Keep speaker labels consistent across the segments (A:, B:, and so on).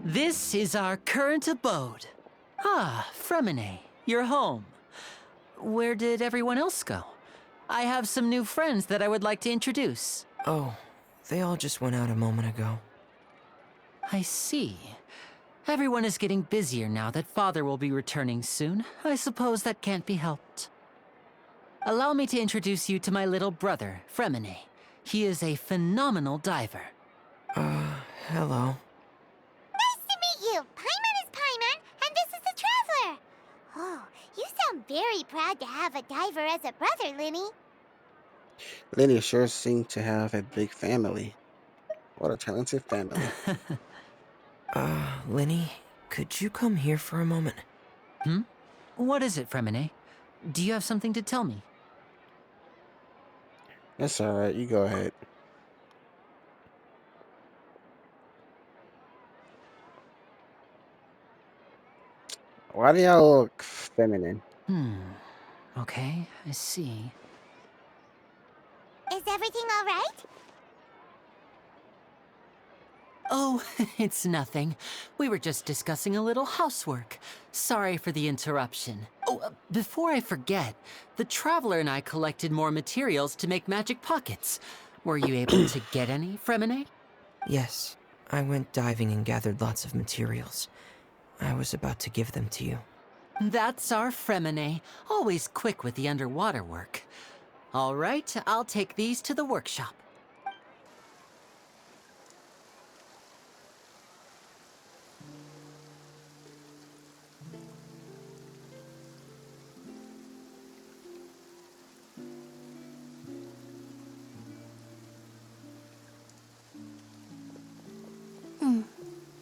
A: This is our current abode. Ah, Fremine, you're home. Where did everyone else go? I have some new friends that I would like to introduce.
B: Oh, they all just went out a moment ago.
A: I see. Everyone is getting busier now that Father will be returning soon. I suppose that can't be helped. Allow me to introduce you to my little brother, Fremine. He is a phenomenal diver.
B: Hello.
C: Nice to meet you! Paimon is Paimon, and this is the Traveler! Oh, you sound very proud to have a diver as a brother, Linny.
D: Lenny sure seemed to have a big family. What a talented family.
B: Lenny, could you come here for a moment?
A: What is it, Fremine? Do you have something to tell me?
D: That's alright, you go ahead. Why do y'all look feminine?
A: Okay, I see.
C: Is everything all right?
A: Oh, it's nothing. We were just discussing a little housework. Sorry for the interruption. Oh, before I forget, the Traveler and I collected more materials to make magic pockets. Were you able to get any, Fremine?
B: Yes, I went diving and gathered lots of materials. I was about to give them to you.
A: That's our Fremine, always quick with the underwater work. All right, I'll take these to the workshop.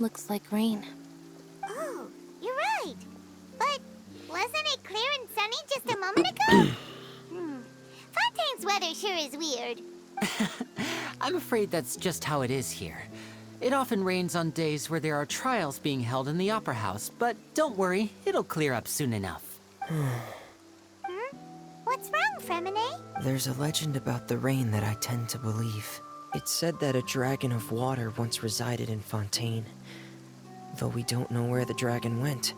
E: Looks like rain.
C: Oh, you're right. But wasn't it clear and sunny just a moment ago? Fontaine's weather sure is weird.
A: I'm afraid that's just how it is here. It often rains on days where there are trials being held in the Opera House, but don't worry, it'll clear up soon enough.
C: What's wrong, Fremine?
B: There's a legend about the rain that I tend to believe. It's said that a dragon of water once resided in Fontaine. Though we don't know where the dragon went,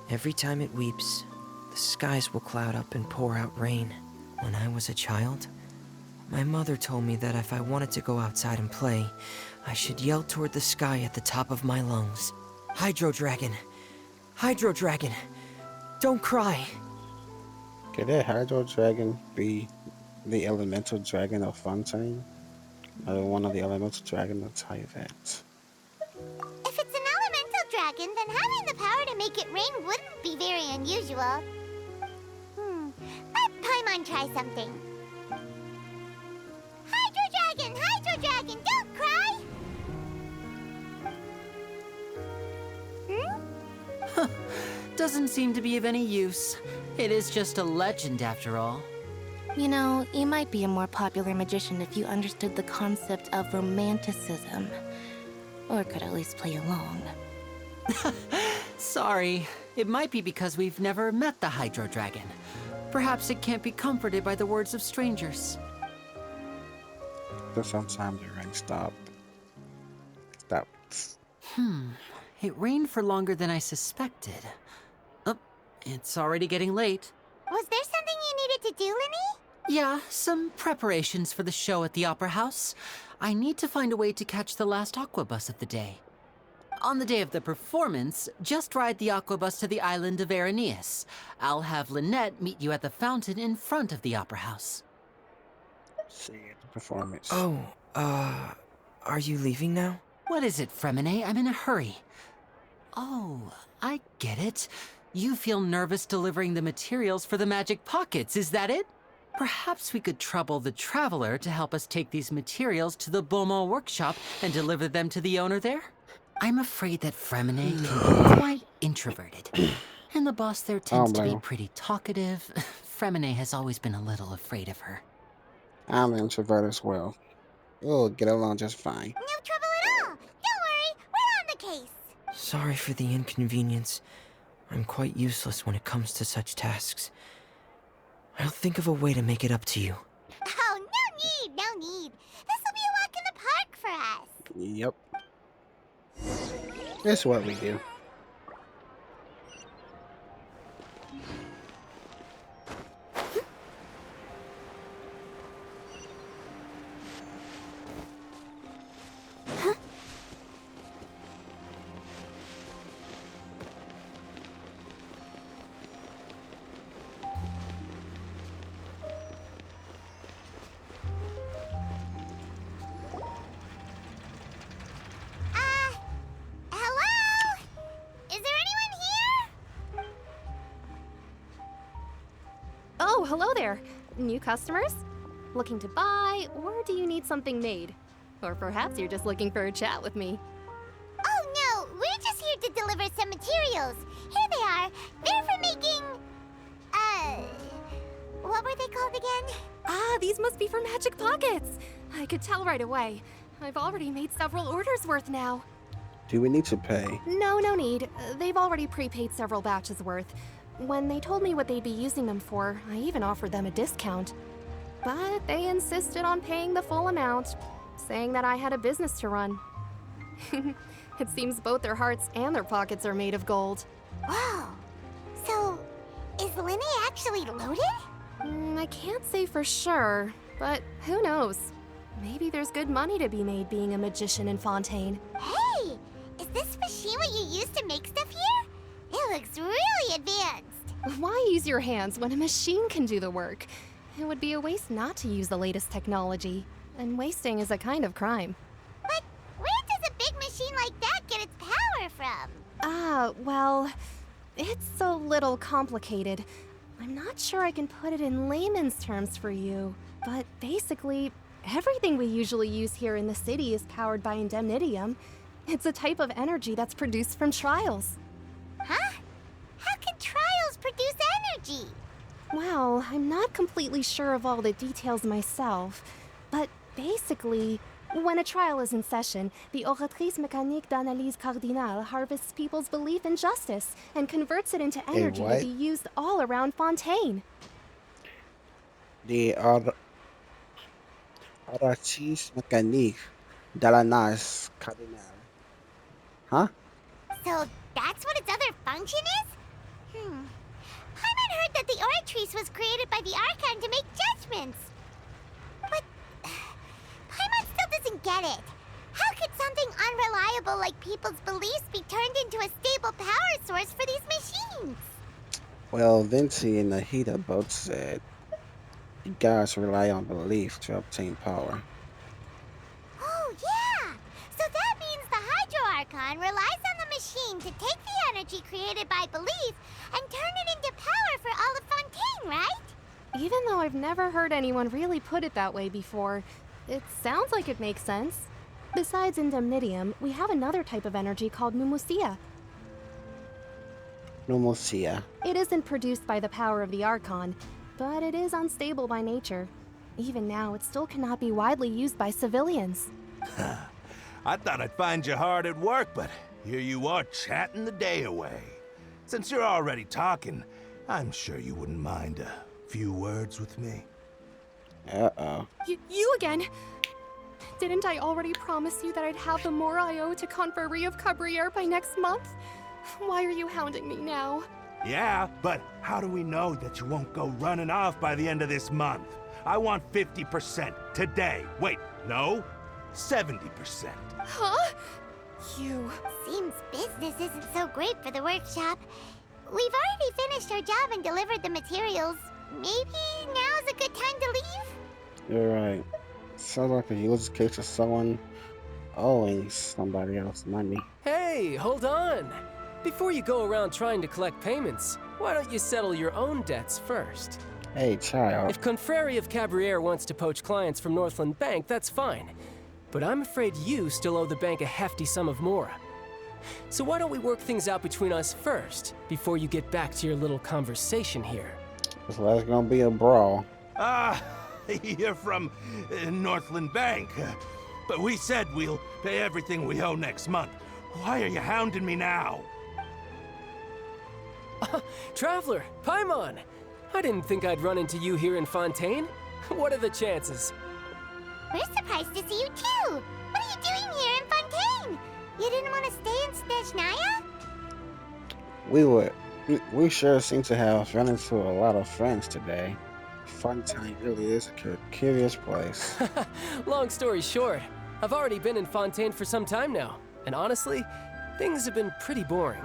B: every time it weeps, the skies will cloud up and pour out rain. When I was a child, my mother told me that if I wanted to go outside and play, I should yell toward the sky at the top of my lungs. Hydro Dragon! Hydro Dragon! Don't cry!
D: Could that Hydro Dragon be the elemental dragon of Fontaine? Or one of the elemental dragons of Tyvet?
C: If it's an elemental dragon, then having the power to make it rain wouldn't be very unusual. Let Paimon try something. Hydro Dragon, don't cry!
A: Doesn't seem to be of any use. It is just a legend after all.
E: You know, you might be a more popular magician if you understood the concept of romanticism. Or could at least play along.
A: Sorry, it might be because we've never met the Hydro Dragon. Perhaps it can't be comforted by the words of strangers.
D: So sometimes the rain stopped.
A: It rained for longer than I suspected. Oh, it's already getting late.
C: Was there something you needed to do, Linny?
A: Yeah, some preparations for the show at the Opera House. I need to find a way to catch the last aqua bus of the day. On the day of the performance, just ride the aqua bus to the island of Araneus. I'll have Lynette meet you at the fountain in front of the Opera House.
D: See you at the performance.
B: Oh, are you leaving now?
A: What is it, Fremine? I'm in a hurry. Oh, I get it. You feel nervous delivering the materials for the magic pockets, is that it? Perhaps we could trouble the Traveler to help us take these materials to the Beaumont workshop and deliver them to the owner there? I'm afraid that Fremine can be quite introverted. And the boss there tends to be pretty talkative. Fremine has always been a little afraid of her.
D: I'm an introvert as well. We'll get along just fine.
C: No trouble at all. Don't worry, we're on the case.
B: Sorry for the inconvenience. I'm quite useless when it comes to such tasks. I'll think of a way to make it up to you.
C: Oh, no need. This will be a walk in the park for us.
D: Yep. That's what we do.
C: Hello? Is there anyone here?
F: Oh, hello there. New customers? Looking to buy, or do you need something made? Or perhaps you're just looking for a chat with me.
C: Oh no, we're just here to deliver some materials. Here they are. They're for making... what were they called again?
F: Ah, these must be for Magic Pockets. I could tell right away. I've already made several orders worth now.
D: Do we need to pay?
F: No need. They've already prepaid several batches worth. When they told me what they'd be using them for, I even offered them a discount. But they insisted on paying the full amount, saying that I had a business to run. It seems both their hearts and their pockets are made of gold.
C: Whoa. So, is Linne actually loaded?
F: I can't say for sure, but who knows? Maybe there's good money to be made being a magician in Fontaine.
C: Hey! Is this machine what you use to make stuff here? It looks really advanced.
F: Why use your hands when a machine can do the work? It would be a waste not to use the latest technology, and wasting is a kind of crime.
C: But where does a big machine like that get its power from?
F: Well, it's a little complicated. I'm not sure I can put it in layman's terms for you, but basically, everything we usually use here in the city is powered by indemnitium. It's a type of energy that's produced from trials.
C: Huh? How can trials produce energy?
F: Well, I'm not completely sure of all the details myself, but basically, when a trial is in session, the Oratrice Mécanique d'Analyse Cardinale harvests people's belief in justice and converts it into energy to
D: what?
F: be used all around Fontaine.
D: The Oratrice Mécanique d'Analyse Cardinale. Huh?
C: So that's what its other function is? Paimon heard that the Oratrice was created by the Archon to make judgments. But Paimon still doesn't get it. How could something unreliable like people's beliefs be turned into a stable power source for these machines?
D: Well, Vinci and Nahida both said you guys rely on belief to obtain power.
C: Oh, yeah! So that means the Hydro Archon relies on the machine to take the energy created by belief and turn it into power for all of Fontaine, right?
F: Even though I've never heard anyone really put it that way before, it sounds like it makes sense. Besides indemnitium, we have another type of energy called pneumosia.
D: Pneumosia.
F: It isn't produced by the power of the Archon, but it is unstable by nature. Even now, it still cannot be widely used by civilians.
G: I thought I'd find you hard at work, but here you are chatting the day away. Since you're already talking, I'm sure you wouldn't mind a few words with me.
D: Uh-oh.
F: You again? Didn't I already promise you that I'd have the more I owe to Confrérie of Cabriere by next month? Why are you hounding me now?
G: Yeah, but how do we know that you won't go running off by the end of this month? I want 50% today. Wait, no, 70%.
F: Huh? You...
C: Seems business isn't so great for the workshop. We've already finished our job and delivered the materials. Maybe now's a good time to leave?
D: You're right. Sounds like a use case of someone owing somebody else money.
H: Hey, hold on! Before you go around trying to collect payments, why don't you settle your own debts first?
D: Hey, child.
H: If Confrérie of Cabriere wants to poach clients from Northland Bank, that's fine. But I'm afraid you still owe the bank a hefty sum of mora. So why don't we work things out between us first, before you get back to your little conversation here?
D: So that's gonna be a brawl.
G: Ah, you're from Northland Bank. But we said we'll pay everything we owe next month. Why are you hounding me now?
H: Traveler, Paimon! I didn't think I'd run into you here in Fontaine. What are the chances?
C: We're surprised to see you too. What are you doing here in Fontaine? You didn't want to stay in Snezhnaya?
D: We sure seem to have run into a lot of friends today. Fontaine really is a curious place.
H: Long story short, I've already been in Fontaine for some time now, and honestly, things have been pretty boring.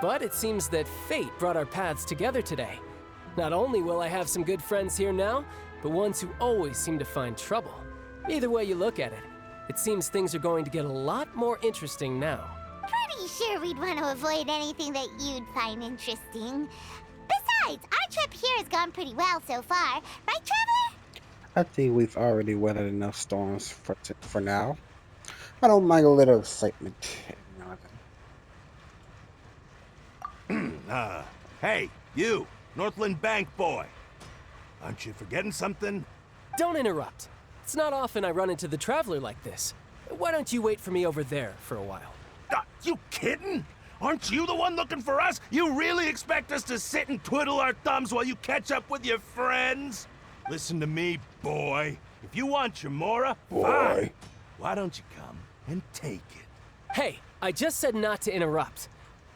H: But it seems that fate brought our paths together today. Not only will I have some good friends here now, but ones who always seem to find trouble. Either way you look at it, it seems things are going to get a lot more interesting now.
C: Pretty sure we'd want to avoid anything that you'd find interesting. Besides, our trip here has gone pretty well so far. Right, Traveler?
D: I think we've already weathered enough storms for now. I don't mind a little excitement every now and then.
G: Hey, you, Northland Bank boy. Aren't you forgetting something?
H: Don't interrupt. It's not often I run into the Traveler like this. Why don't you wait for me over there for a while?
G: You kidding? Aren't you the one looking for us? You really expect us to sit and twiddle our thumbs while you catch up with your friends? Listen to me, boy. If you want your Mora, fine. Why don't you come and take it?
H: Hey, I just said not to interrupt.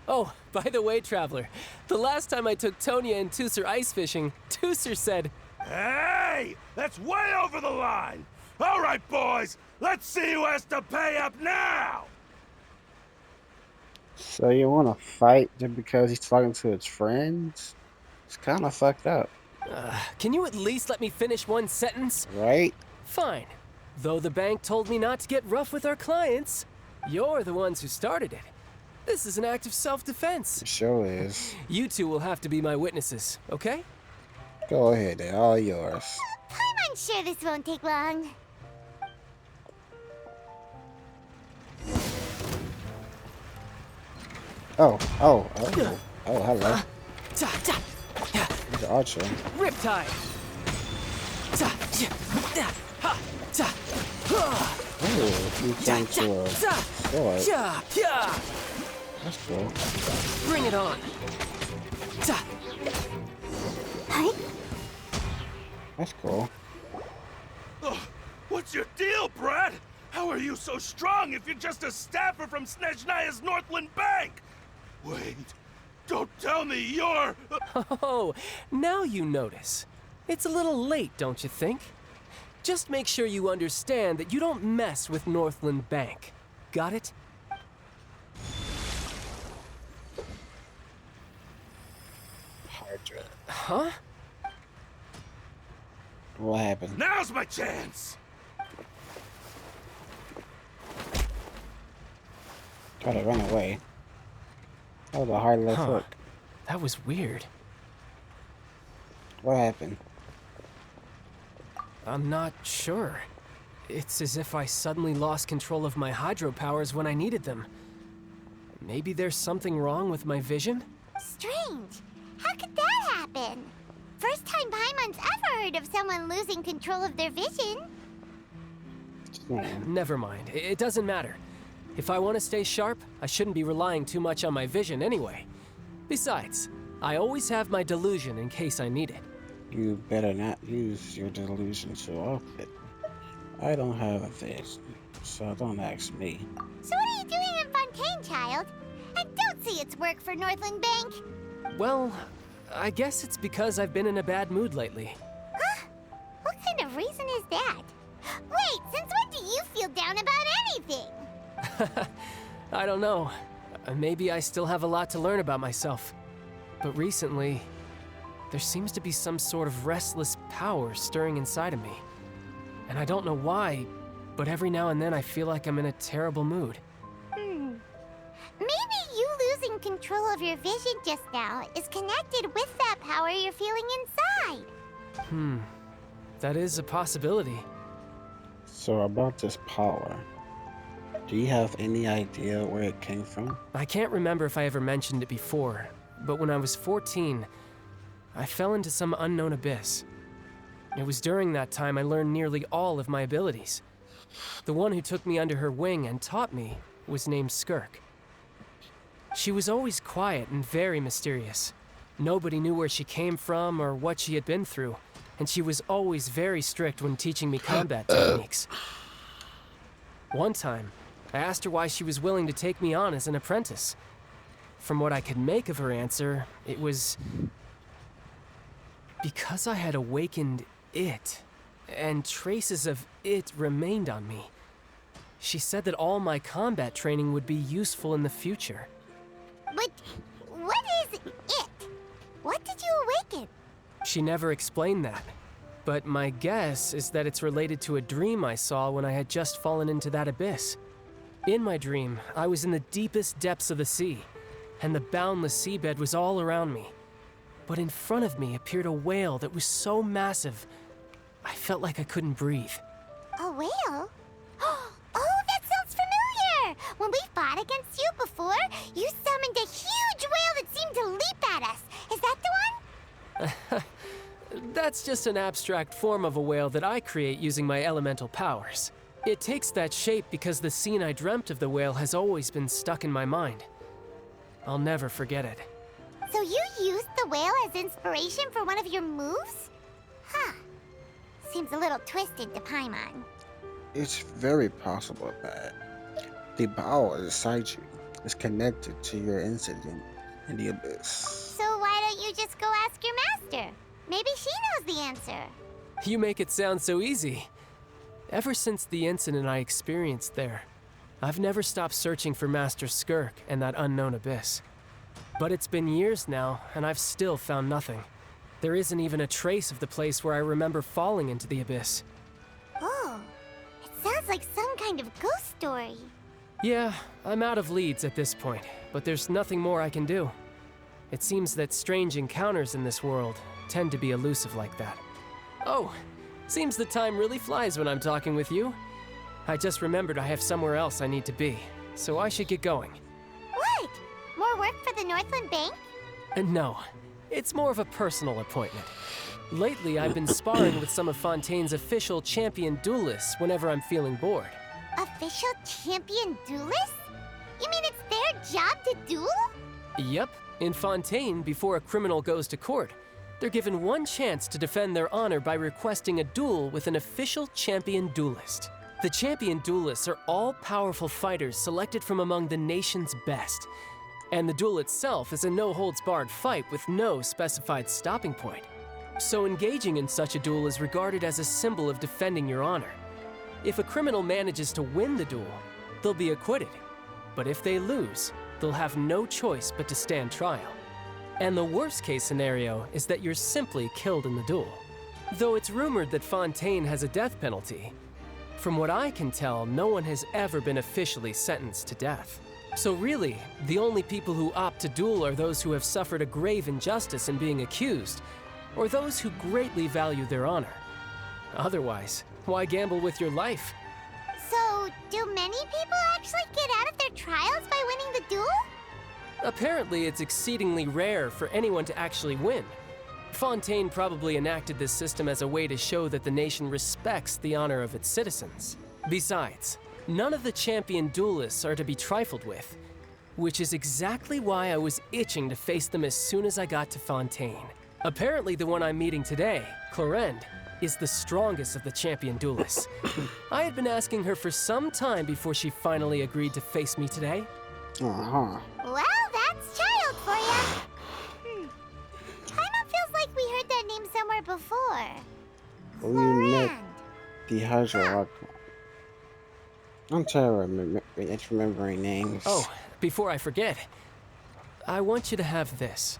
H: Oh, by the way, Traveler, the last time I took Tonya and Tusser ice fishing, Tusser said,
G: Hey! That's way over the line! All right, boys, let's see who has to pay up now!
D: So you want to fight just because he's talking to his friends? It's kind of fucked up,
H: can you at least let me finish one sentence?
D: right?
H: Fine. Though the bank told me not to get rough with our clients, you're the ones who started it. This is an act of self-defense.
D: It sure is.
H: You two will have to be my witnesses, okay?
D: Go ahead, they're all yours.
C: I'm sure this won't take long.
D: Oh, hello. He's an archer.
H: Riptide.
D: Oh, he turned to a sword. That's cool.
H: Bring it on.
D: That's cool.
G: What's your deal, Brad? How are you so strong if you're just a staffer from Snezhnaya's Northland Bank? Wait, don't tell me you're...
H: Oh, now you notice. It's a little late, don't you think? Just make sure you understand that you don't mess with Northland Bank. Got it?
D: Hydra.
H: Huh?
D: What happened?
G: Now's my chance!
D: Try to run away. That was a hard left
H: Huh.
D: hook.
H: That was weird.
D: What happened?
H: I'm not sure. It's as if I suddenly lost control of my hydro powers when I needed them. Maybe there's something wrong with my vision?
C: Strange. How could that happen? First time Paimon's ever heard of someone losing control of their vision.
H: Never mind. It doesn't matter. If I want to stay sharp, I shouldn't be relying too much on my vision anyway. Besides, I always have my delusion in case I need it.
D: You better not use your delusion so often. I don't have a vision, so don't ask me.
C: So what are you doing in Fontaine, child? And don't say it's work for Northland Bank.
H: Well, I guess it's because I've been in a bad mood lately.
C: Huh? What kind of reason is that? Wait, since when do you feel down about anything?
H: I don't know. Maybe I still have a lot to learn about myself. But recently, there seems to be some sort of restless power stirring inside of me. And I don't know why, but every now and then I feel like I'm in a terrible mood.
C: Maybe you losing control of your vision just now is connected with that power you're feeling inside.
H: That is a possibility.
D: So about this power, do you have any idea where it came from?
H: I can't remember if I ever mentioned it before, but when I was 14, I fell into some unknown abyss. It was during that time I learned nearly all of my abilities. The one who took me under her wing and taught me was named Skirk. She was always quiet and very mysterious. Nobody knew where she came from or what she had been through, and she was always very strict when teaching me combat techniques. One time, I asked her why she was willing to take me on as an apprentice. From what I could make of her answer, it was because I had awakened it, and traces of it remained on me. She said that all my combat training would be useful in the future.
C: But what is it? What did you awaken?
H: She never explained that, but my guess is that it's related to a dream I saw when I had just fallen into that abyss. In my dream, I was in the deepest depths of the sea, and the boundless seabed was all around me. But in front of me appeared a whale that was so massive, I felt like I couldn't breathe.
C: A whale? Oh, that sounds familiar! When we fought against you before, you summoned a huge whale that seemed to leap at us. Is that the one?
H: That's just an abstract form of a whale that I create using my elemental powers. It takes that shape because the scene I dreamt of the whale has always been stuck in my mind. I'll never forget it.
C: So you used the whale as inspiration for one of your moves? Huh. Seems a little twisted to Paimon.
D: It's very possible that the power inside you is connected to your incident in the abyss.
C: So why don't you just go ask your master? Maybe she knows the answer.
H: You make it sound so easy. Ever since the incident I experienced there, I've never stopped searching for Master Skirk and that unknown abyss. But it's been years now, and I've still found nothing. There isn't even a trace of the place where I remember falling into the abyss.
C: Oh, it sounds like some kind of ghost story.
H: Yeah, I'm out of leads at this point, but there's nothing more I can do. It seems that strange encounters in this world tend to be elusive like that. Oh, seems the time really flies when I'm talking with you. I just remembered I have somewhere else I need to be, so I should get going.
C: What? More work for the Northland Bank?
H: No, it's more of a personal appointment. Lately, I've been sparring with some of Fontaine's official champion duelists whenever I'm feeling bored.
C: Official champion duelists? You mean it's their job to duel?
H: Yep, in Fontaine, before a criminal goes to court, they're given one chance to defend their honor by requesting a duel with an official champion duelist. The champion duelists are all-powerful fighters selected from among the nation's best. And the duel itself is a no-holds-barred fight with no specified stopping point. So engaging in such a duel is regarded as a symbol of defending your honor. If a criminal manages to win the duel, they'll be acquitted. But if they lose, they'll have no choice but to stand trial. And the worst-case scenario is that you're simply killed in the duel. Though it's rumored that Fontaine has a death penalty, from what I can tell, no one has ever been officially sentenced to death. So really, the only people who opt to duel are those who have suffered a grave injustice in being accused, or those who greatly value their honor. Otherwise, why gamble with your life?
C: So, do many people actually get out of their trials by winning the duel?
H: Apparently, it's exceedingly rare for anyone to actually win. Fontaine probably enacted this system as a way to show that the nation respects the honor of its citizens. Besides, none of the champion duelists are to be trifled with, which is exactly why I was itching to face them as soon as I got to Fontaine. Apparently, the one I'm meeting today, Clorinde, is the strongest of the champion duelists. I had been asking her for some time before she finally agreed to face me today.
D: Uh-huh.
C: Well, that's child for ya. Kinda feels like we heard that name somewhere before.
D: We met
C: Clorinde.
D: the Hydro. I'm terrible at remembering names.
H: Oh, before I forget, I want you to have this.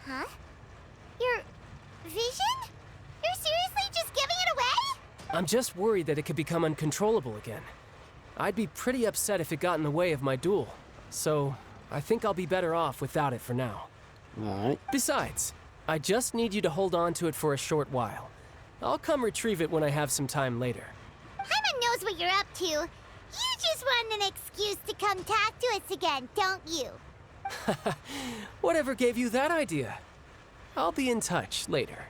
C: Huh? Your vision? You're seriously just giving it away?
H: I'm just worried that it could become uncontrollable again. I'd be pretty upset if it got in the way of my duel, so I think I'll be better off without it for now.
D: Alright.
H: Besides, I just need you to hold on to it for a short while. I'll come retrieve it when I have some time later.
C: Paimon knows what you're up to. You just want an excuse to come talk to us again, don't you?
H: Whatever gave you that idea? I'll be in touch later.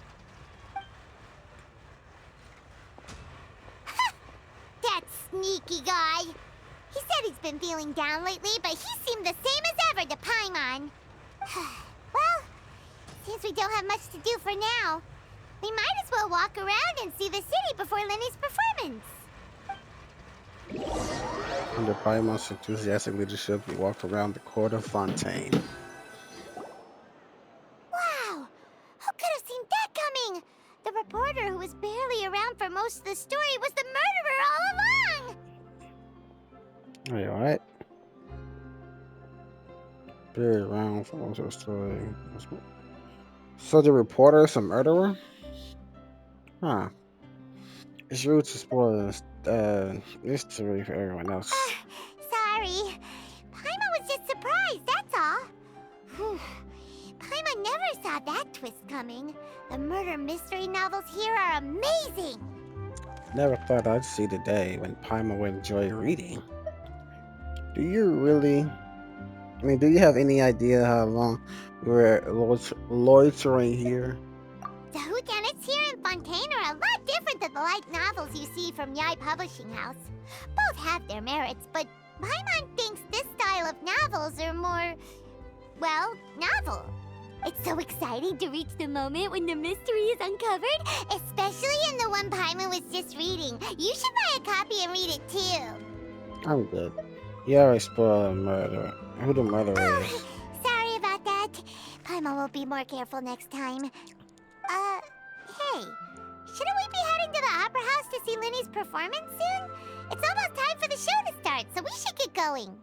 C: That sneaky guy. He said he's been feeling down lately, but he seemed the same as ever to Paimon. Well, since we don't have much to do for now, we might as well walk around and see the city before Lenny's performance.
D: Under Paimon's enthusiastic leadership, he walked around the court of Fontaine.
C: Wow! Who could have seen that coming? The reporter who was barely around for most of the story was the murderer all along!
D: Are you alright? Buried around for most of the story. So the reporter is a murderer? Huh. It's rude to spoil mystery for everyone else.
C: Sorry. Paimon was just surprised, that's all. Whew. Paimon never saw that twist coming. The murder mystery novels here are amazing.
D: Never thought I'd see the day when Paimon would enjoy reading. Do you have any idea how long we were loitering here?
C: The whodunits here in Fontaine are a lot different than the light novels you see from Yai Publishing House. Both have their merits, but Paimon thinks this style of novels are more, well, novel. It's so exciting to reach the moment when the mystery is uncovered, especially in the one Paimon was just reading. You should buy a copy and read it too.
D: I'm good. You already spoiled who the murderer is.
C: Sorry about that. Paimon will be more careful next time. Hey, shouldn't we be heading to the Opera House to see Linny's performance soon? It's almost time for the show to start, so we should get going.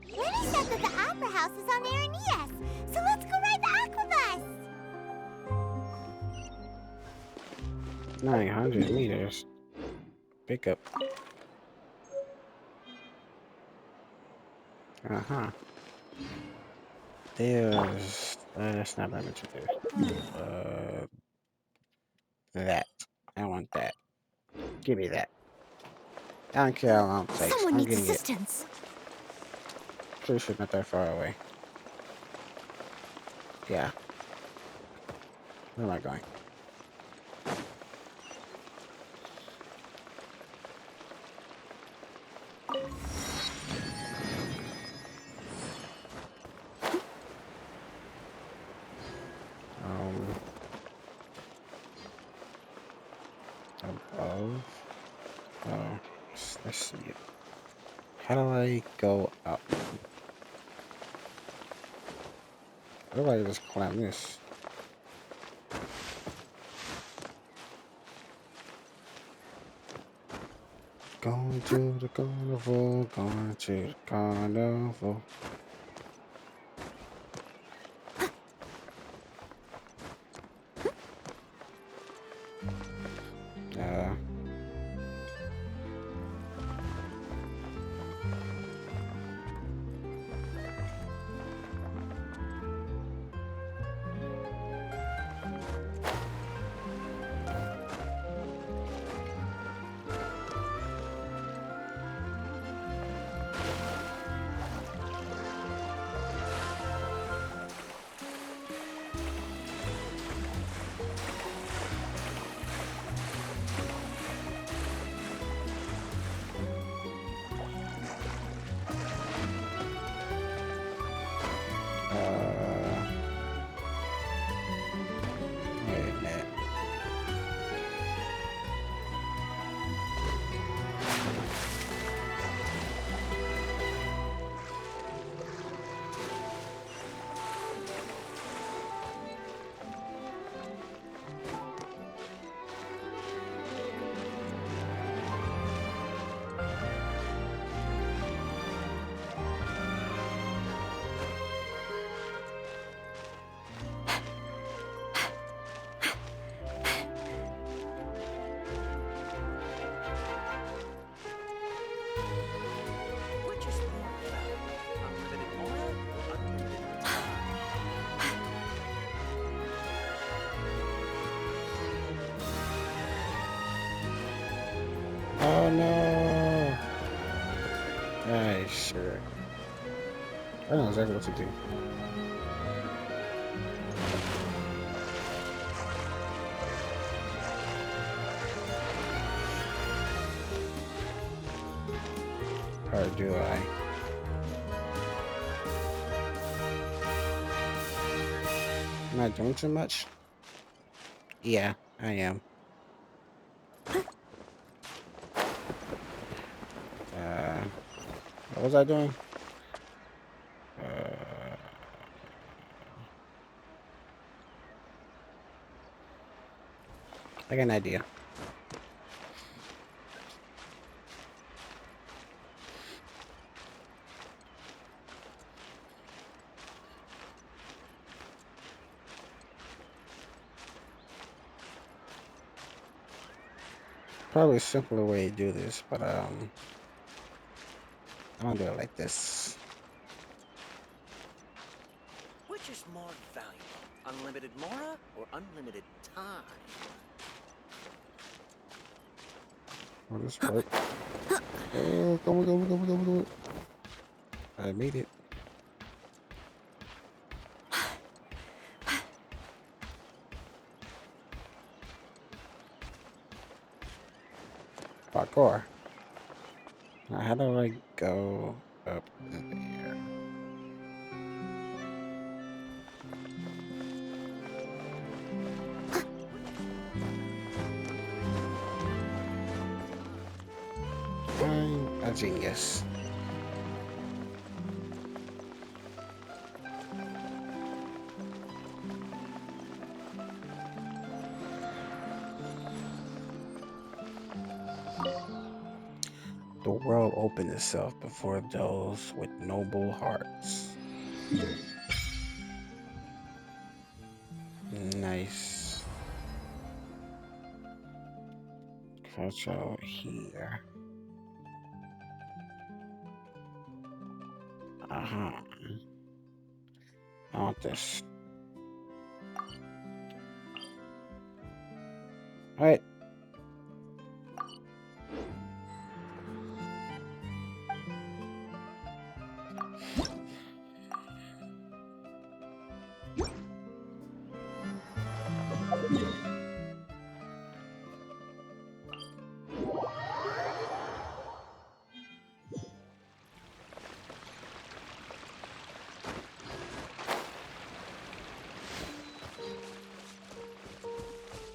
C: Linny said that the Opera House is on Aranias, so let's go ride the Aquabus.
D: 900 meters. Pick up. Uh-huh. There's... that's not damage there. That. I want that. Give me that. I don't care how long it takes.
E: Someone
D: I'm
E: needs
D: getting
E: assistance.
D: it. Pretty sure not that far away. Yeah. Where am I going? Above. Oh, let's see it. How do I go up? How do I just climb this? Going to the carnival, going to the carnival. Uh, wait a minute. Oh no! Alright, sure. I know exactly what to do. Or do I? Am I doing too much? Yeah, I am. What was I doing? Uh, I got an idea. Probably a simpler way to do this, but I'm gonna do it like this.
I: Which is more valuable, unlimited mora or unlimited time?
D: Will this work? Oh, go. I made it. Parkour. Now, how do I go up there? I'm a genius. The world opened itself before those with noble hearts. Nice. Control here. Uh-huh. I want this. Alright.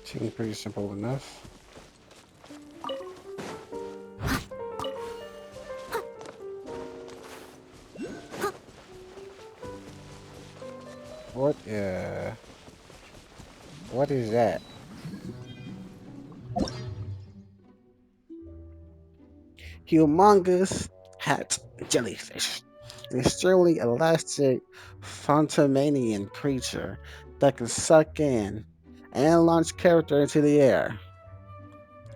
D: Seems pretty simple enough. What is that? Humongous hat jellyfish. An extremely elastic Fontamanian creature that can suck in and launch character into the air.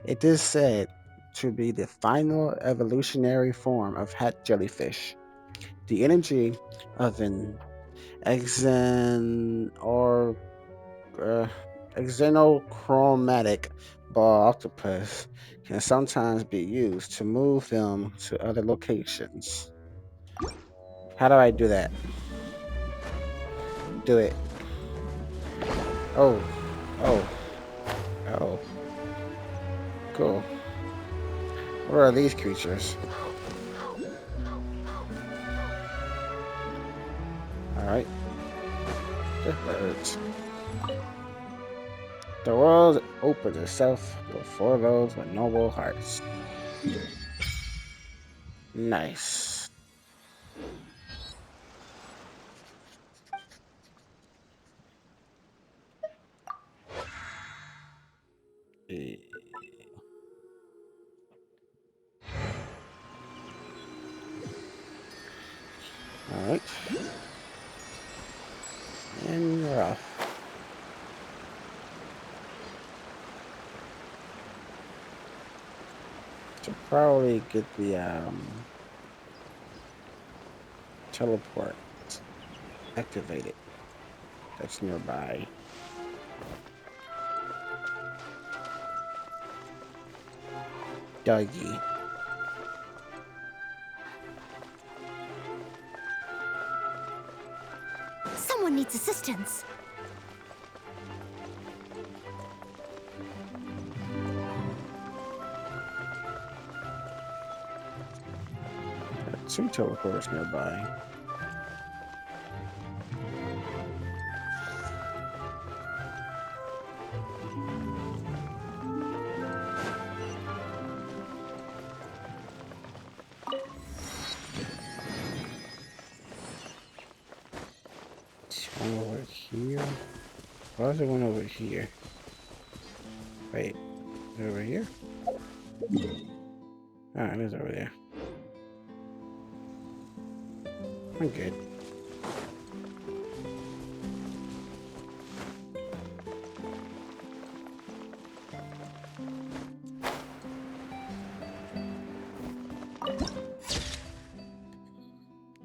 D: It is said to be the final evolutionary form of hat jellyfish. The energy of an exen or uh, xenochromatic ball octopus can sometimes be used to move them to other locations. How do I do that? Do it. Oh, oh, oh. Cool. What are these creatures? Alright. Just birds. The world opens itself before those with noble hearts. Nice. Eh, Alright. And we're off. Should probably get the teleport activated. That's nearby. Doggy.
C: Someone needs assistance.
D: Two teleporters nearby. here? Why is there one over here? Wait, is it over here? Ah, it is over there. I'm good.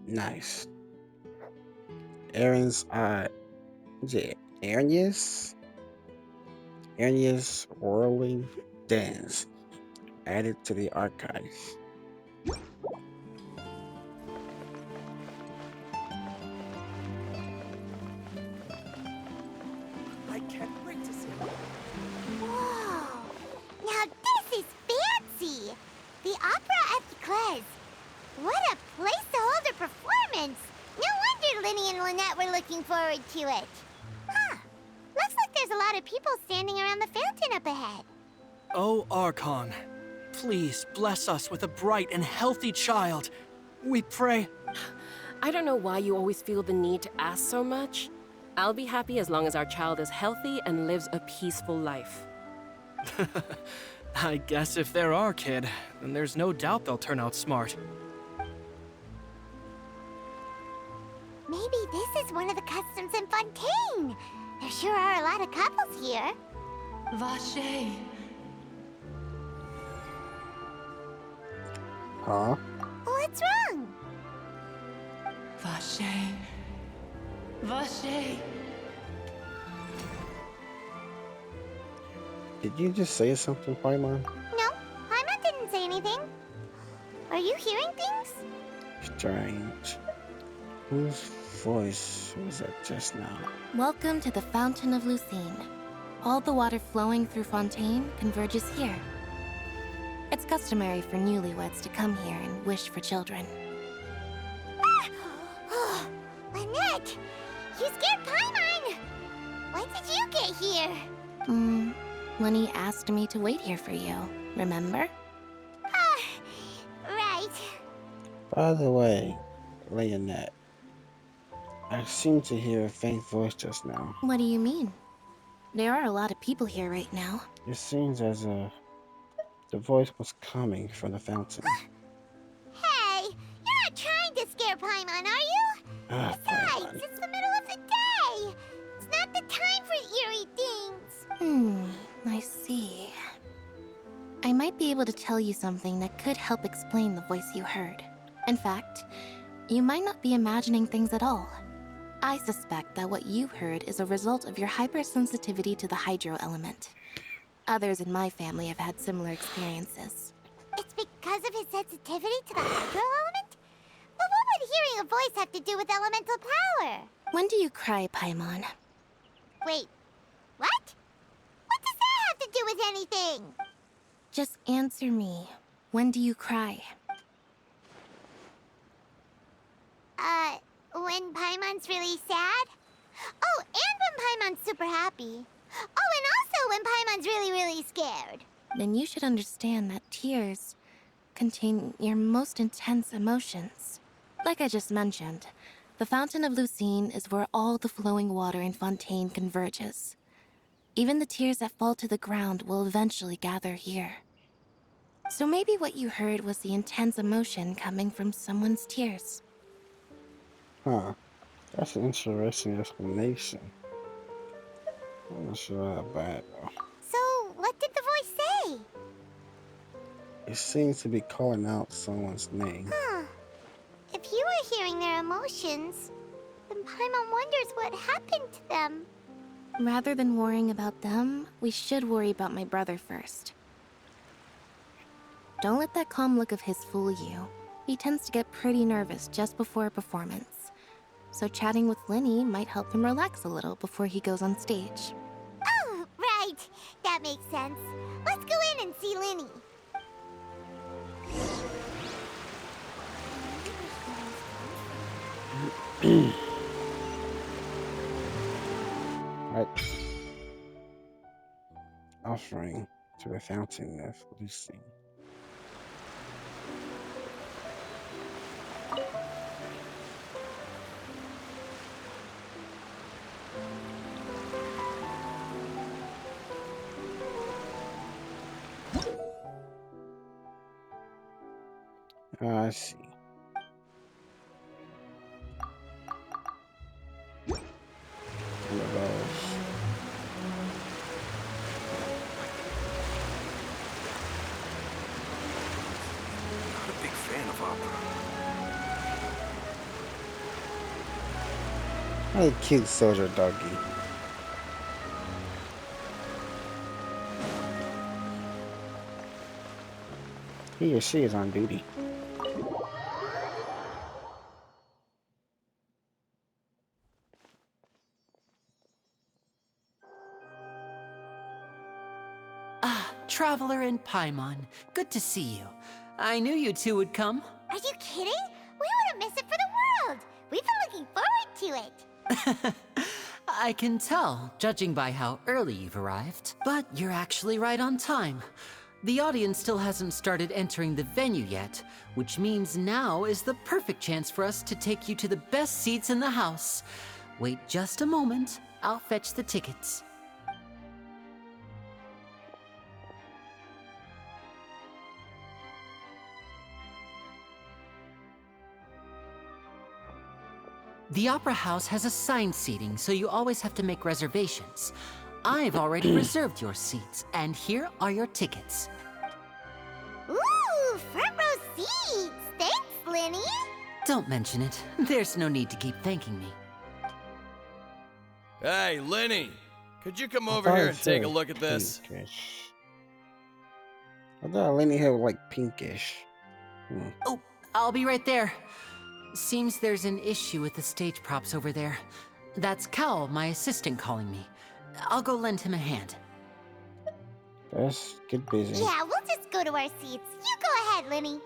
D: Nice. Aaron's is it Aaron's Whirling Dance added to the archives.
I: I can't wait to see it.
C: Whoa! Now this is fancy! The Opera at the Cles. What a place to hold a performance! No wonder Linny and Lynette were looking forward to it. Huh. Looks like there's a lot of people standing around the fountain up ahead.
J: Oh, Archon, please bless us with a bright and healthy child. We pray.
K: I don't know why you always feel the need to ask so much. I'll be happy as long as our child is healthy and lives a peaceful life.
J: I guess if they're our kid, then there's no doubt they'll turn out smart.
C: Maybe this is one of the customs in Fontaine. There sure are a lot of couples here.
L: Vache.
D: Huh?
C: What's wrong?
L: Vache. Vache.
D: Did you just say something, Paimon?
C: No, Paimon didn't say anything. Are you hearing things?
D: Strange. Whose voice was that just now?
E: Welcome to the Fountain of Lucine. All the water flowing through Fontaine converges here. It's customary for newlyweds to come here and wish for children.
C: Ah! Lynette! You scared Paimon! When did you get here?
E: Lenny asked me to wait here for you, remember?
C: Ah, right.
D: By the way, Leonette, I seem to hear a faint voice just now.
E: What do you mean? There are a lot of people here right now.
D: It seems as if the voice was coming from the fountain.
C: Hey, you're not trying to scare Paimon, are you? Besides,
D: Paimon.
C: it's the middle of the day. It's not the time for eerie things.
E: I see. I might be able to tell you something that could help explain the voice you heard. In fact, you might not be imagining things at all. I suspect that what you heard is a result of your hypersensitivity to the hydro element. Others in my family have had similar experiences.
C: It's because of his sensitivity to the hydro element? But what would hearing a voice have to do with elemental power?
E: When do you cry, Paimon?
C: Wait, what? What does that have to do with anything?
E: Just answer me. When do you cry?
C: When Paimon's really sad? Oh, and when Paimon's super happy. Oh, and also when Paimon's really, really scared.
E: Then you should understand that tears contain your most intense emotions. Like I just mentioned, the Fountain of Lucine is where all the flowing water in Fontaine converges. Even the tears that fall to the ground will eventually gather here. So maybe what you heard was the intense emotion coming from someone's tears.
D: Huh. That's an interesting explanation. I'm not sure how bad though.
C: So, what did the voice say?
D: It seems to be calling out someone's name.
C: Huh. If you were hearing their emotions, then Paimon wonders what happened to them.
E: Rather than worrying about them, we should worry about my brother first. Don't let that calm look of his fool you. He tends to get pretty nervous just before a performance. So chatting with Linny might help him relax a little before he goes on stage.
C: Oh, right. That makes sense. Let's go in and see Linny.
D: Right. Offering to the fountain of Lucine. I see. One of those.
G: Not a big fan of opera.
D: Hey, cute soldier doggy. He or she is on duty.
A: Ah, Traveler and Paimon. Good to see you. I knew you two would come.
C: Are you kidding? We wouldn't miss it for the world. We've been looking forward to it.
A: I can tell, judging by how early you've arrived. But you're actually right on time. The audience still hasn't started entering the venue yet, which means now is the perfect chance for us to take you to the best seats in the house. Wait just a moment. I'll fetch the tickets. The Opera House has assigned seating, so you always have to make reservations. I've already reserved your seats, and here are your tickets.
C: Ooh, front row seats. Thanks, Lenny.
A: Don't mention it. There's no need to keep thanking me.
M: Hey, Lenny! Could you come
D: I
M: over
D: thought
M: here
D: it
M: and take a
D: said
M: look at this?
D: pinkish. I thought Lenny hair was like pinkish.
A: Oh, I'll be right there. Seems there's an issue with the stage props over there. That's Cal, my assistant, calling me. I'll go lend him a hand.
D: Let's get busy.
C: Yeah, we'll just go to our seats. You go ahead, Lenny.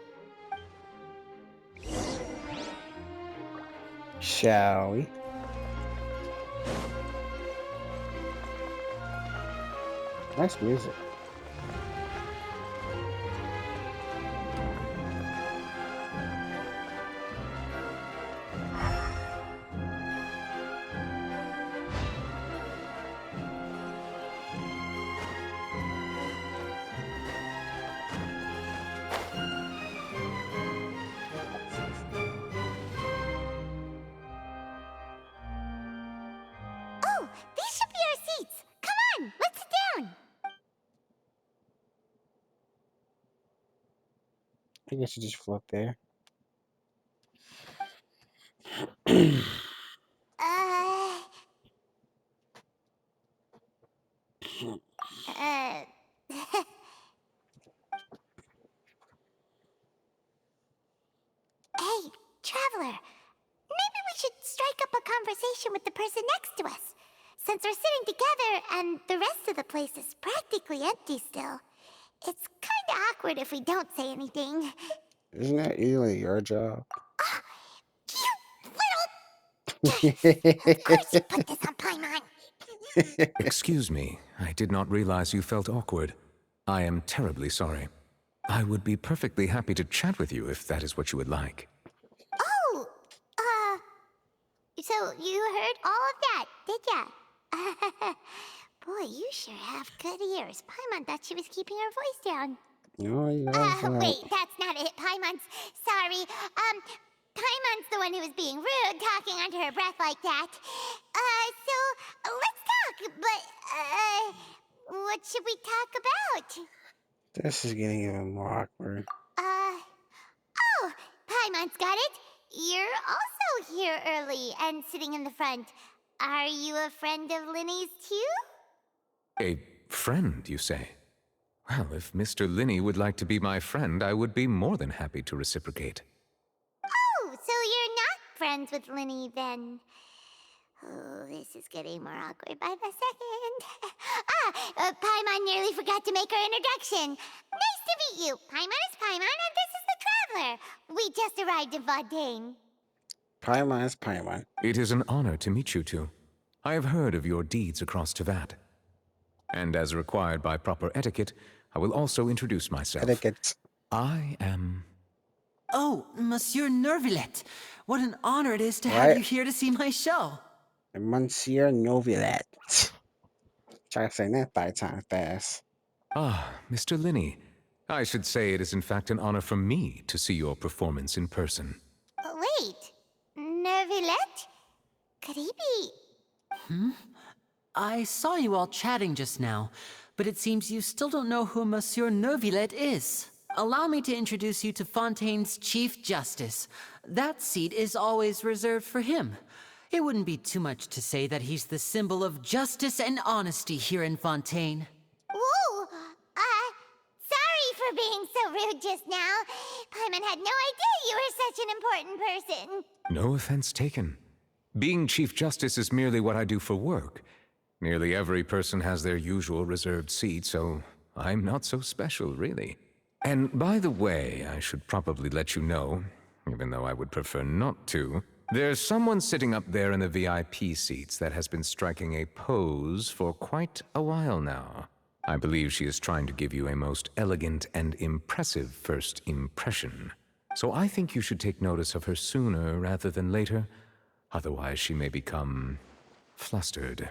D: Shall we? Nice music.
C: Oh, these should be our seats. Come on, let's sit down.
D: I think I should just float there.
C: Uh, uh. Hey, Traveler. Maybe we should strike up a conversation with the person next to us. Since we're sitting together and the rest of the place is practically empty still, it's kinda awkward if we don't say anything.
D: Isn't that usually your job?
C: You little... Of course you put this on Paimon.
N: Excuse me, I did not realize you felt awkward. I am terribly sorry. I would be perfectly happy to chat with you if that is what you would like.
C: Oh, so you heard all of that, did ya? Boy, you sure have good ears. Paimon thought she was keeping her voice down.
D: No, you guys
C: Wait, that's not it. Paimon's sorry. Paimon's the one who was being rude, talking under her breath like that. So let's talk. But what should we talk about?
D: This is getting even more awkward.
C: Oh, Paimon's got it. You're also here early and sitting in the front. Are you a friend of Linny's too?
N: A friend, you say? Well, if Mr. Linney would like to be my friend, I would be more than happy to reciprocate.
C: Oh, so you're not friends with Linny then? Oh, this is getting more awkward by the second. Paimon nearly forgot to make her introduction. Nice to meet you. Paimon is Paimon, and this is the Traveler. We just arrived in Fontaine.
D: Paimon is Paimon.
N: It is an honor to meet you two. I have heard of your deeds across Tevat. And as required by proper etiquette, I will also introduce myself.
D: Etiquette.
N: I am...
A: Oh, Monsieur Nervillet. What an honor it is to have you here to see my show.
D: Monsieur Novilet. Try to say that 5 times fast.
N: Ah, Mr. Linney. I should say it is in fact an honor for me to see your performance in person.
C: Wait, Nervillette? Could he be...
A: I saw you all chatting just now, but it seems you still don't know who Monsieur Neuvillette is. Allow me to introduce you to Fontaine's Chief Justice. That seat is always reserved for him. It wouldn't be too much to say that he's the symbol of justice and honesty here in Fontaine.
C: Ooh, sorry for being so rude just now. Paimon had no idea you were such an important person.
N: No offense taken. Being Chief Justice is merely what I do for work. Nearly every person has their usual reserved seat, so I'm not so special, really. And by the way, I should probably let you know, even though I would prefer not to, there's someone sitting up there in the VIP seats that has been striking a pose for quite a while now. I believe she is trying to give you a most elegant and impressive first impression. So I think you should take notice of her sooner rather than later. Otherwise, she may become flustered.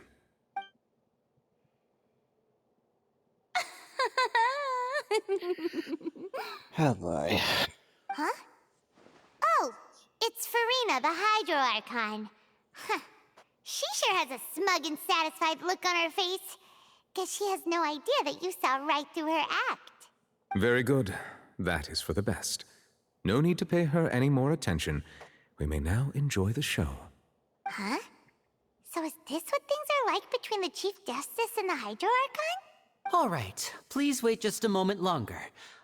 D: Oh boy.
C: Huh? Oh, it's Farina, the Hydro Archon. Huh. She sure has a smug and satisfied look on her face. Guess she has no idea that you saw right through her act.
N: Very good. That is for the best. No need to pay her any more attention. We may now enjoy the show.
C: Huh? So is this what things are like between the Chief Justice and the Hydro Archon?
A: All right, please wait just a moment longer.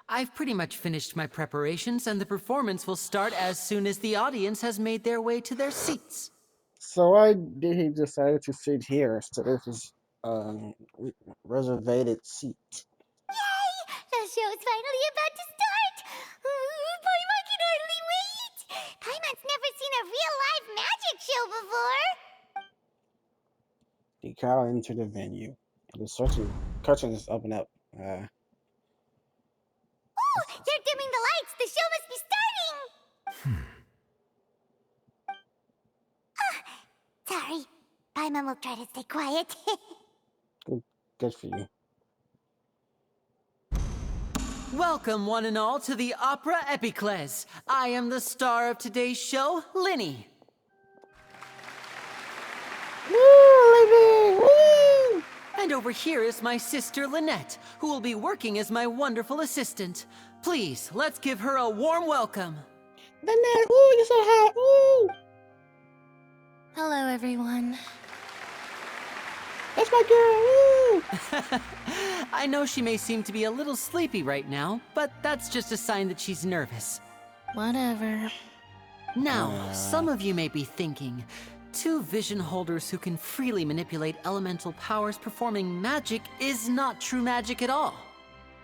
A: I've pretty much finished my preparations, and the performance will start as soon as the audience has made their way to their seats.
D: So why did he decide to sit here instead of his reserved seat?
C: Yay! The show's finally about to start! Paimon can hardly wait! Paimon's never seen a real live magic show before!
D: The crowd entered the venue. And the curtains open up.
C: Oh! They're dimming the lights! The show must be starting! Sorry. Paimon will try to stay quiet.
D: Good for you.
A: Welcome, one and all, to the Opera Epiclese. I am the star of today's show, Linny.
D: Woo, Linny! Woo!
A: And over here is my sister, Lynette, who will be working as my wonderful assistant. Please, let's give her a warm welcome.
D: Lynette, ooh, you're so hot! Ooh!
E: Hello, everyone.
D: That's my girl! Woo!
A: I know she may seem to be a little sleepy right now, but that's just a sign that she's nervous.
E: Whatever.
A: Now, some of you may be thinking, two vision holders who can freely manipulate elemental powers performing magic is not true magic at all.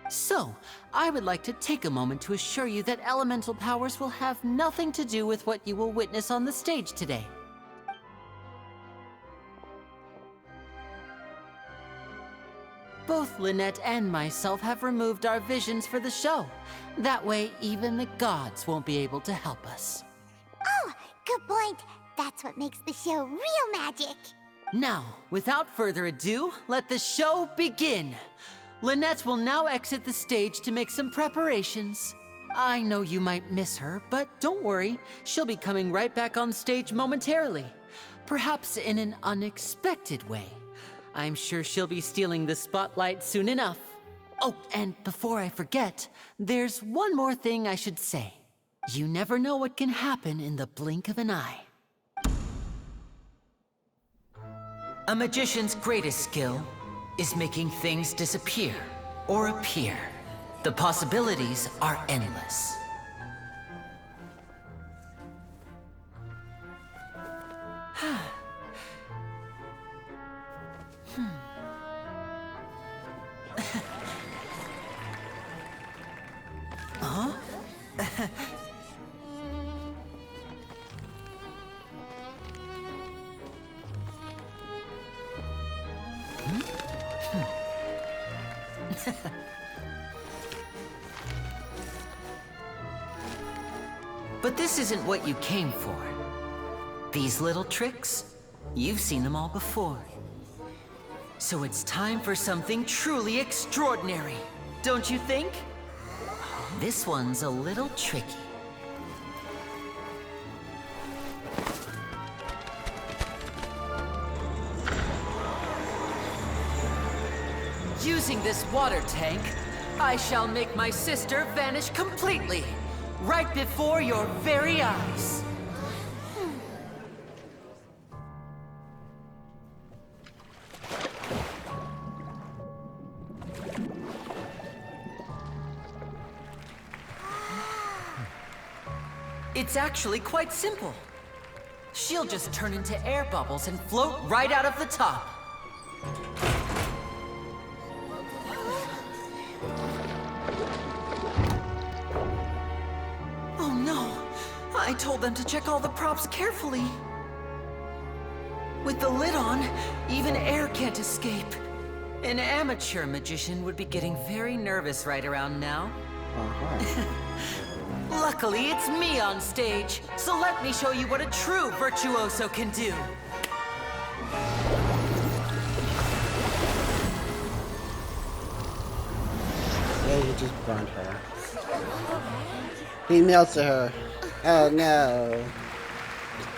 A: So, I would like to take a moment to assure you that elemental powers will have nothing to do with what you will witness on the stage today. Both Lynette and myself have removed our visions for the show. That way, even the gods won't be able to help us.
C: Oh, good point. That's what makes the show real magic.
A: Now, without further ado, let the show begin. Lynette will now exit the stage to make some preparations. I know you might miss her, but don't worry. She'll be coming right back on stage momentarily. Perhaps in an unexpected way. I'm sure she'll be stealing the spotlight soon enough. Oh, and before I forget, there's one more thing I should say. You never know what can happen in the blink of an eye. A magician's greatest skill is making things disappear or appear. The possibilities are endless. Huh? But this isn't what you came for. These little tricks, you've seen them all before. So it's time for something truly extraordinary, don't you think? This one's a little tricky. Using this water tank, I shall make my sister vanish completely, right before your very eyes. It's actually quite simple. She'll just turn into air bubbles and float right out of the top. Oh no! I told them to check all the props carefully. With the lid on, even air can't escape. An amateur magician would be getting very nervous right around now. Luckily, it's me on stage, so let me show you what a true virtuoso can do.
D: Yeah, you just burned her. He melted her. Oh no.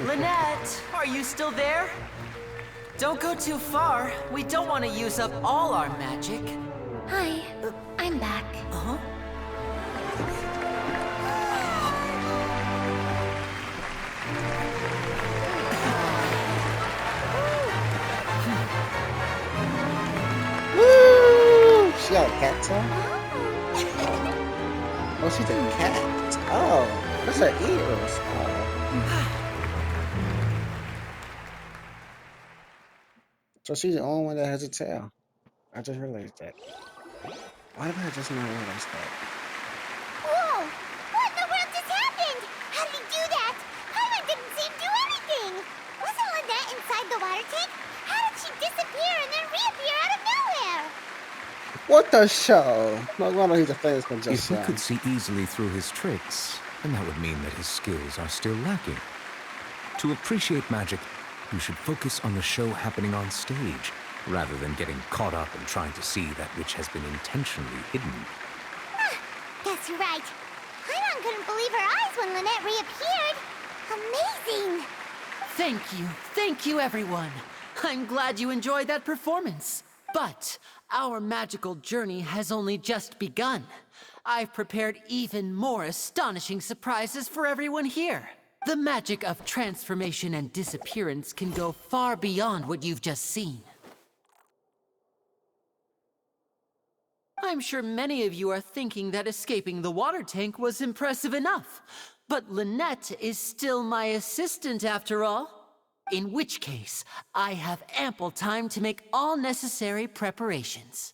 A: Lynette, are you still there? Don't go too far. We don't want to use up all our magic.
E: Hi, I'm back.
A: Uh-huh.
D: Woo! She got a cat tail? Oh, she's a cat. Oh, that's her ears. Oh. So she's the only one that has a tail. I just realized that. Why did I just not realize that?
C: Whoa! What in the world just happened? How did he do that? Paimon didn't seem to do anything. Wasn't Lynette inside the water tank? How did she disappear and then reappear out of nowhere?
D: What the show? No wonder he's a famous magician.
N: If he could see easily through his tricks, then that would mean that his skills are still lacking. To appreciate magic, you should focus on the show happening on stage, rather than getting caught up in trying to see that which has been intentionally hidden.
C: Guess you're right. Paimon couldn't believe her eyes when Lynette reappeared. Amazing!
A: Thank you everyone. I'm glad you enjoyed that performance. But our magical journey has only just begun. I've prepared even more astonishing surprises for everyone here. The magic of transformation and disappearance can go far beyond what you've just seen. I'm sure many of you are thinking that escaping the water tank was impressive enough. But Lynette is still my assistant after all. In which case, I have ample time to make all necessary preparations.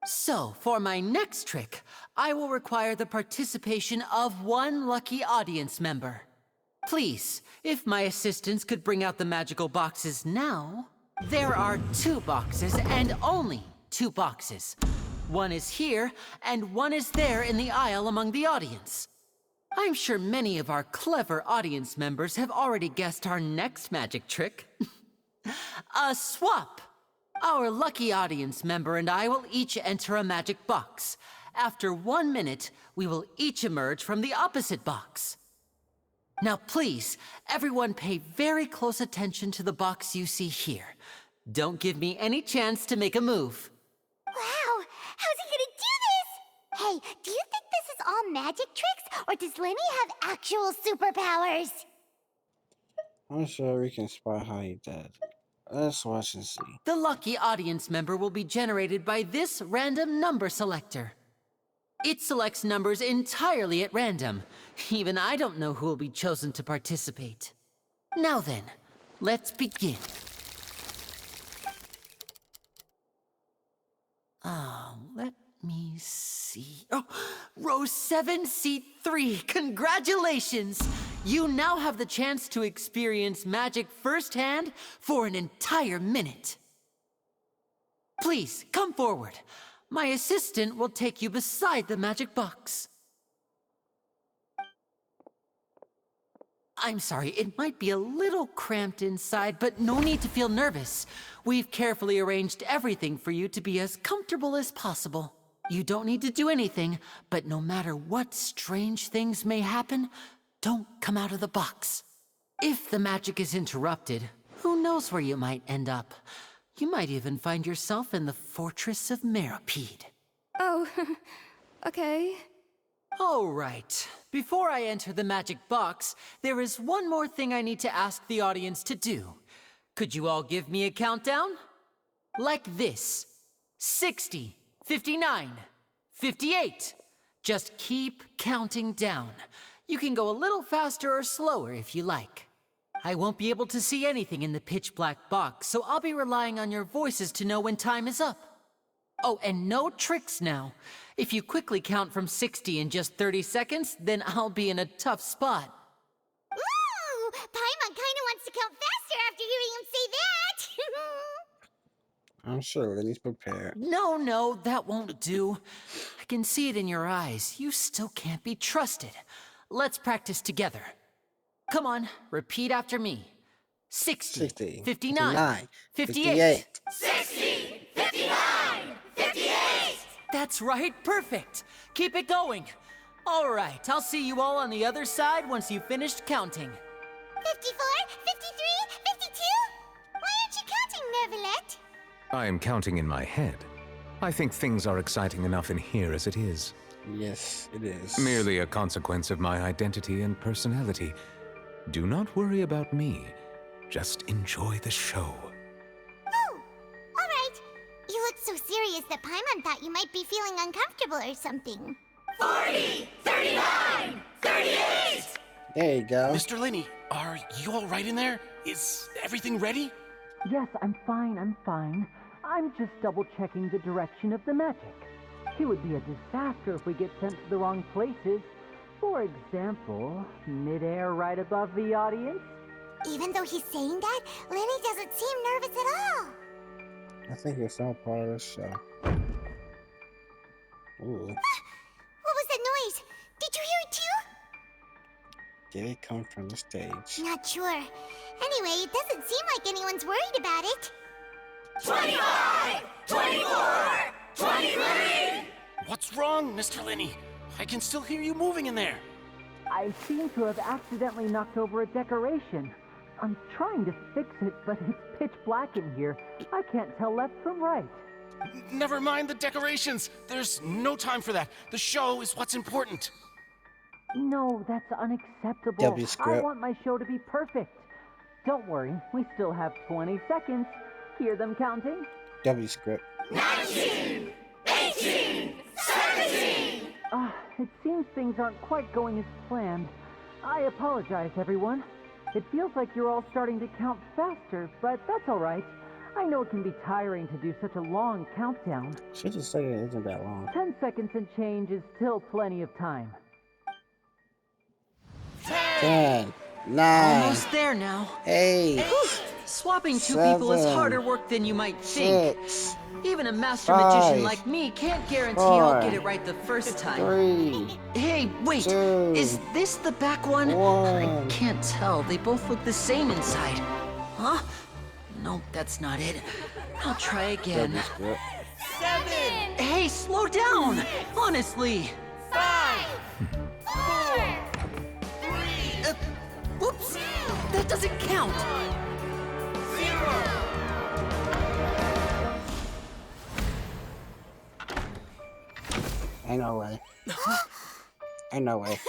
A: So, for my next trick, I will require the participation of one lucky audience member. Please, if my assistants could bring out the magical boxes now. There are 2 boxes and only 2 boxes. One is here, and one is there in the aisle among the audience. I'm sure many of our clever audience members have already guessed our next magic trick. A swap! Our lucky audience member and I will each enter a magic box. After 1 minute, we will each emerge from the opposite box. Now please, everyone pay very close attention to the box you see here. Don't give me any chance to make a move.
C: Wow! How's he gonna do this? Hey, do you think this is all magic tricks, or does Lenny have actual superpowers?
D: I'm sure we can spot how he did. Let's watch and see.
A: The lucky audience member will be generated by this random number selector. It selects numbers entirely at random. Even I don't know who will be chosen to participate. Now then, let's begin. Let me see. Oh, row 7, seat 3. Congratulations! You now have the chance to experience magic firsthand for an entire minute. Please, come forward. My assistant will take you beside the magic box. I'm sorry, it might be a little cramped inside, but no need to feel nervous. We've carefully arranged everything for you to be as comfortable as possible. You don't need to do anything, but no matter what strange things may happen, don't come out of the box. If the magic is interrupted, who knows where you might end up? You might even find yourself in the Fortress of Meropide.
F: Oh, okay.
A: All right. Before I enter the magic box, there is one more thing I need to ask the audience to do. Could you all give me a countdown? Like this. 60, 59, 58. Just keep counting down. You can go a little faster or slower if you like. I won't be able to see anything in the pitch black box, so I'll be relying on your voices to know when time is up. Oh, and no tricks now. If you quickly count from 60 in just 30 seconds, then I'll be in a tough spot.
C: Ooh! Paimon kinda wants to count faster after hearing him say that!
D: I'm sure Lenny's prepared.
A: No, that won't do. I can see it in your eyes. You still can't be trusted. Let's practice together. Come on, repeat after me. 60, 59, 58.
C: 60! 59! 58!
A: That's right, perfect. Keep it going. All right, I'll see you all on the other side once you've finished counting.
C: 54, 53, 52? Why aren't you counting, Nervalet?
N: I am counting in my head. I think things are exciting enough in here as it is.
D: Yes, it is.
N: Merely a consequence of my identity and personality. Do not worry about me. Just enjoy the show.
C: Oh, all right. You look so serious that Paimon thought you might be feeling uncomfortable or something.
L: 40, 39, 38!
D: There you go.
M: Mr. Lenny, are you all right in there? Is everything ready?
A: Yes, I'm fine. I'm just double-checking the direction of the magic. It would be a disaster if we get sent to the wrong places. For example, midair right above the audience.
C: Even though he's saying that, Lenny doesn't seem nervous at all.
D: I think it's all part of the show. Ooh.
C: What was that noise? Did you hear it too?
D: Did it come from the stage?
C: Not sure. Anyway, it doesn't seem like anyone's worried about it.
L: 25! 24! 23!
M: What's wrong, Mr. Lenny? I can still hear you moving in there.
A: I seem to have accidentally knocked over a decoration. I'm trying to fix it, but it's pitch black in here. I can't tell left from right.
M: Never mind the decorations. There's no time for that. The show is what's important.
A: No, that's unacceptable.
D: W
A: I
D: script.
A: want my show to be perfect. Don't worry, we still have 20 seconds. Hear them counting?
D: W script.
L: 19! 18! 17!
A: It seems things aren't quite going as planned. I apologize, everyone. It feels like you're all starting to count faster, but that's all right. I know it can be tiring to do such a long countdown.
D: She just said it isn't that long.
A: 10 seconds and change is still plenty of time.
D: 10, 9,
A: Almost there now.
D: 8,
A: Swapping two
D: 7,
A: people is harder work than you might think.
D: 6,
A: Even a master
D: 5,
A: magician like me can't guarantee I'll
D: 4,
A: get it right the first time.
D: 3,
A: Hey, wait!
D: 2,
A: Is this the back one?
D: 1.
A: I can't tell. They both look the same inside. Huh? No, that's not it. I'll try again.
D: W script.
L: 7!
A: Hey, slow down! Honestly.
L: 5! 4! 3!
A: Whoops! That doesn't count!
L: 0!
D: Ain't no way. Ain't no way.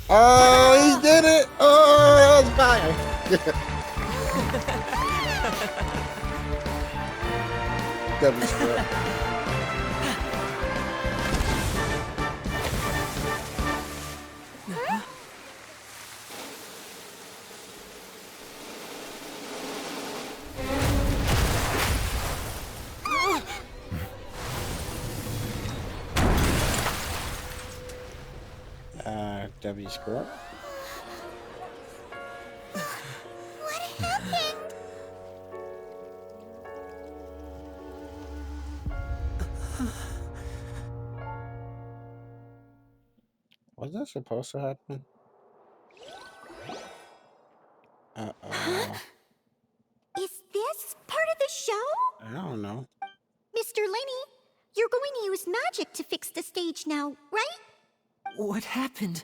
D: Oh, he did it! Oh, it's fire! W script. W script.
C: What happened?
D: Was that supposed to happen? Uh-oh.
C: Is this part of the show?
D: I don't know.
C: Mr. Lenny, You're going to use magic to fix the stage now, right?
A: What happened?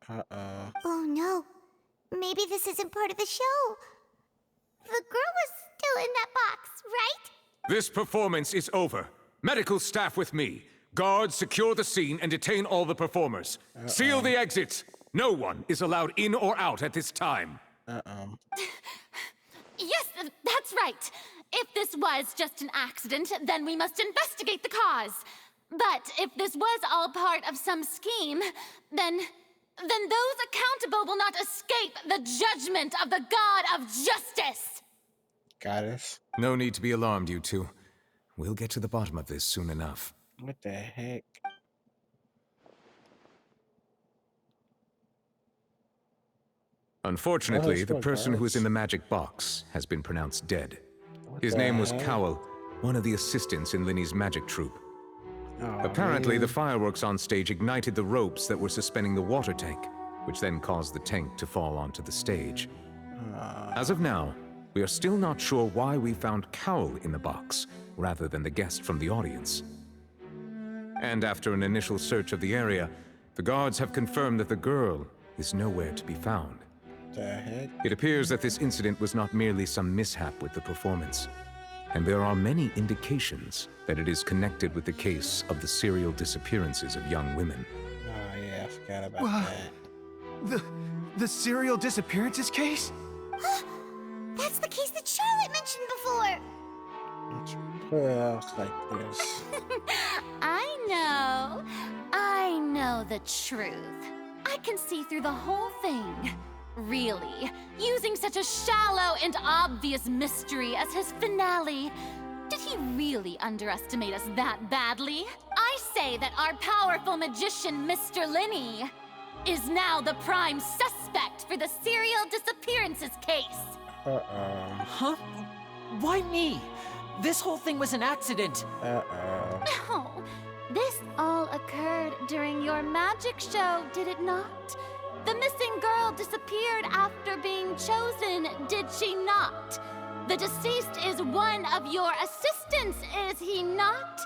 D: Uh-oh.
C: Oh no. Maybe this isn't part of the show. The girl was still in that box, right?
N: This performance is over. Medical staff with me. Guards, secure the scene and detain all the performers. Seal the exits. No one is allowed in or out at this time.
E: Yes, that's right. If this was just an accident, then we must investigate the cause. But if this was all part of some scheme, then those accountable will not escape the judgment of the God of Justice.
D: Goddess.
N: No need to be alarmed, you two. We'll get to the bottom of this soon enough.
D: What the heck?
N: Unfortunately, the
D: my
N: person who is
D: gosh.
N: in the magic box has been pronounced dead. His name was Cowell, one of the assistants in Linny's magic troupe. Apparently, the fireworks on stage ignited the ropes that were suspending the water tank, which then caused the tank to fall onto the stage. As of now, we are still not sure why we found Cowell in the box, rather than the guest from the audience. And after an initial search of the area, the guards have confirmed that the girl is nowhere to be found.
D: The heck?
N: It appears that this incident was not merely some mishap with the performance, and there are many indications that it is connected with the case of the serial disappearances of young women.
D: Oh yeah, I forgot about that.
G: The serial disappearances case?
C: That's the case that Charlotte mentioned before.
D: Who else like this?
E: I know the truth. I can see through the whole thing. Really, using such a shallow and obvious mystery as his finale. Did he really underestimate us that badly? I say that our powerful magician, Mr. Linny, is now the prime suspect for the serial disappearances case.
A: Huh? Why me? This whole thing was an accident.
E: Oh, this all occurred during your magic show, did it not? The missing girl disappeared after being chosen, did she not? The deceased is one of your assistants, is he not?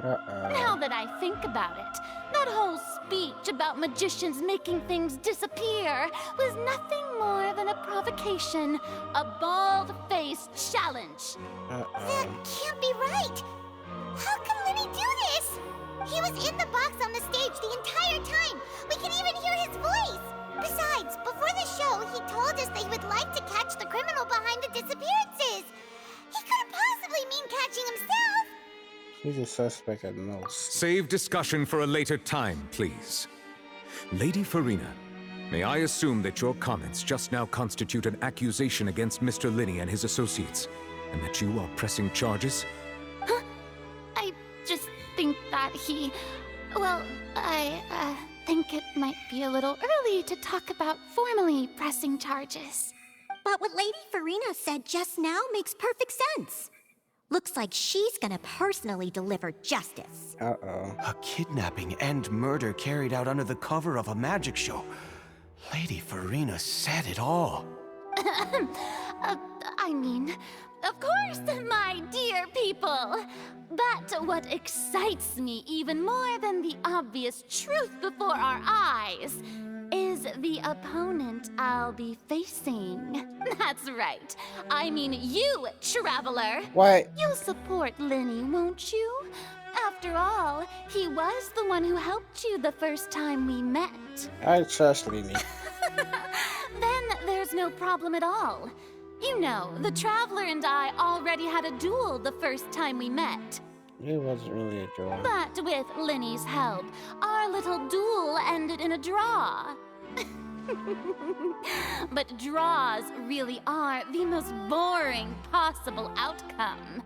E: Now that I think about it, that whole speech about magicians making things disappear was nothing more than a provocation, a bald-faced challenge.
C: That can't be right. How can Linny do this? He was in the box on the stage the entire time. We can even hear his voice. Besides, before the show, he told us that he would like to catch the criminal behind the disappearances. He couldn't possibly mean catching himself.
D: He's a suspect at most.
N: Save discussion for a later time, please. Lady Farina, may I assume that your comments just now constitute an accusation against Mr. Linny and his associates, and that you are pressing charges?
E: I just think that I think it might be a little early to talk about formally pressing charges.
C: But what Lady Farina said just now makes perfect sense. Looks like she's gonna personally deliver justice.
G: A kidnapping and murder carried out under the cover of a magic show. Lady Farina said it all.
E: I mean, of course, my dear people. But what excites me even more than the obvious truth before our eyes is the opponent I'll be facing. That's right. I mean you, Traveler.
D: What?
E: You'll support Linny, won't you? After all, he was the one who helped you the first time we met.
D: I trust Linny.
E: Then there's no problem at all. You know, the Traveler and I already had a duel the first time we met.
D: It wasn't really a draw.
E: But with Linny's help, our little duel ended in a draw. But draws really are the most boring possible outcome.